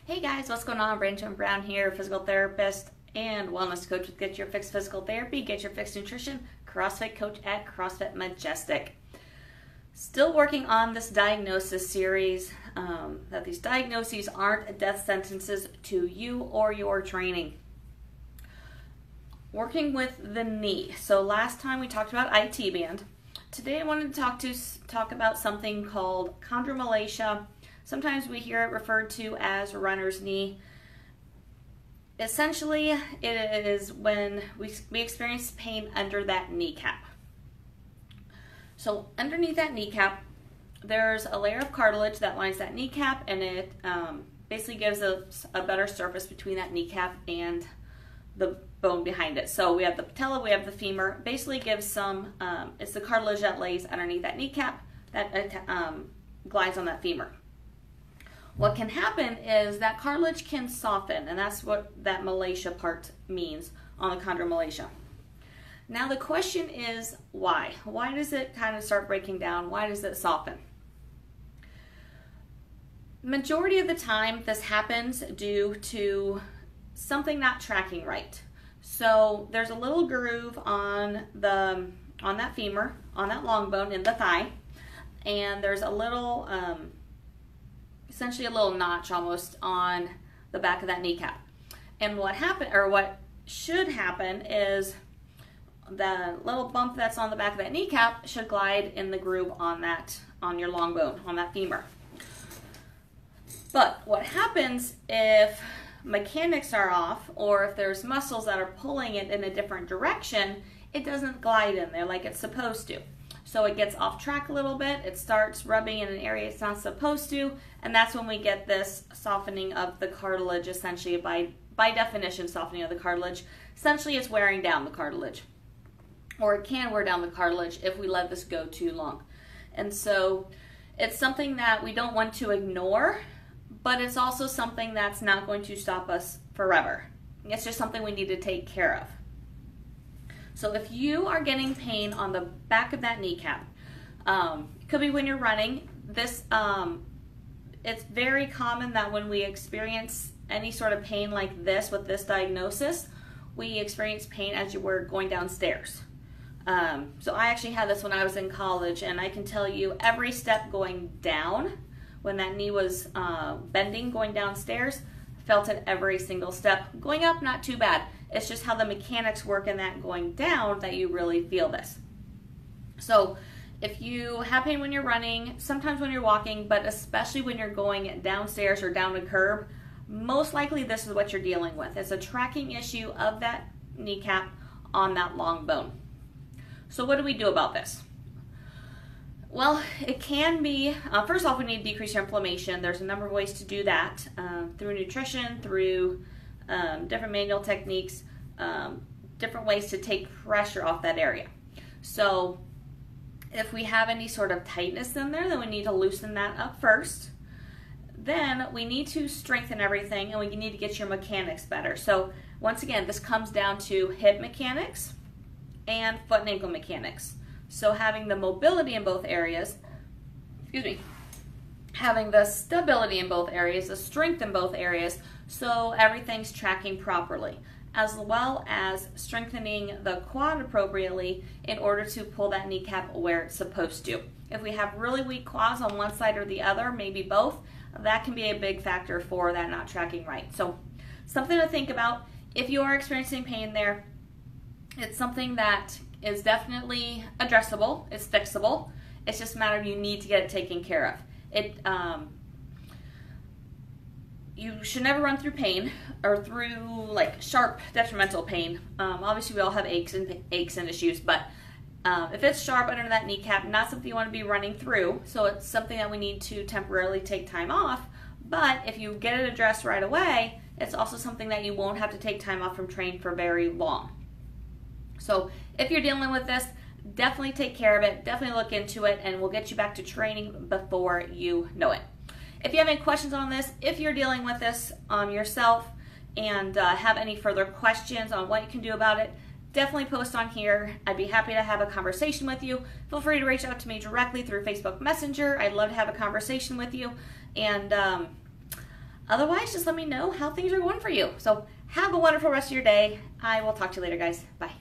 Hey guys, what's going on? Branch Brown here, physical therapist and wellness coach with Get Your Fix Physical Therapy, Get Your Fix Nutrition, CrossFit coach at CrossFit Majestic. Still working on this diagnosis series, that these diagnoses aren't death sentences to you or your training. Working with the knee. So last time we talked about IT band. Today I wanted to talk about something called chondromalacia. Sometimes we hear it referred to as runner's knee. Essentially, it is when we experience pain under that kneecap. So underneath that kneecap, there's a layer of cartilage that lines that kneecap, and it basically gives a better surface between that kneecap and the bone behind it. So we have the patella, we have the femur. Basically gives some, it's the cartilage that lays underneath that kneecap that glides on that femur. What can happen is that cartilage can soften, and that's what that malacia part means on the chondromalacia. Now the question is why? Why does it kind of start breaking down? Why does it soften? Majority of the time this happens due to something not tracking right. So there's a little groove on that femur, on that long bone in the thigh, and there's a little essentially a little notch almost on the back of that kneecap. And what should happen is the little bump that's on the back of that kneecap should glide in the groove on your long bone, on that femur. But what happens if mechanics are off, or if there's muscles that are pulling it in a different direction, it doesn't glide in there like it's supposed to. So it gets off track a little bit, it starts rubbing in an area it's not supposed to, and that's when we get this softening of the cartilage, essentially by definition, softening of the cartilage. Essentially it's wearing down the cartilage, or it can wear down the cartilage if we let this go too long. And so it's something that we don't want to ignore, but it's also something that's not going to stop us forever. It's just something we need to take care of. So if you are getting pain on the back of that kneecap, it could be when you're running. It's very common that when we experience any sort of pain like this with this diagnosis, we experience pain as you were going downstairs. So I actually had this when I was in college, and I can tell you every step going down, when that knee was bending going downstairs, felt it every single step. Going up, not too bad. It's just how the mechanics work in that going down that you really feel this. So if you have pain when you're running, sometimes when you're walking, but especially when you're going downstairs or down a curb, most likely this is what you're dealing with. It's a tracking issue of that kneecap on that long bone. So what do we do about this? Well, it can be, first off, we need to decrease your inflammation. There's a number of ways to do that, through nutrition, through different manual techniques, different ways to take pressure off that area. So if we have any sort of tightness in there, then we need to loosen that up first. Then we need to strengthen everything, and we need to get your mechanics better. So once again, this comes down to hip mechanics and foot and ankle mechanics. So having the mobility in both areas, having the stability in both areas, the strength in both areas, so everything's tracking properly, as well as strengthening the quad appropriately in order to pull that kneecap where it's supposed to. If we have really weak quads on one side or the other, maybe both, that can be a big factor for that not tracking right. So something to think about. If you are experiencing pain there, it's something that is definitely addressable, it's fixable. It's just a matter of you need to get it taken care of. You should never run through pain or through like sharp detrimental pain. Obviously we all have aches and issues, but if it's sharp under that kneecap, not something you want to be running through. So it's something that we need to temporarily take time off. But if you get it addressed right away, it's also something that you won't have to take time off from training for very long. So if you're dealing with this, definitely take care of it, definitely look into it, and we'll get you back to training before you know it. If you have any questions on this, if you're dealing with this yourself and have any further questions on what you can do about it, definitely post on here. I'd be happy to have a conversation with you. Feel free to reach out to me directly through Facebook Messenger. I'd love to have a conversation with you. And Otherwise, just let me know how things are going for you. So have a wonderful rest of your day. I will talk to you later, guys. Bye.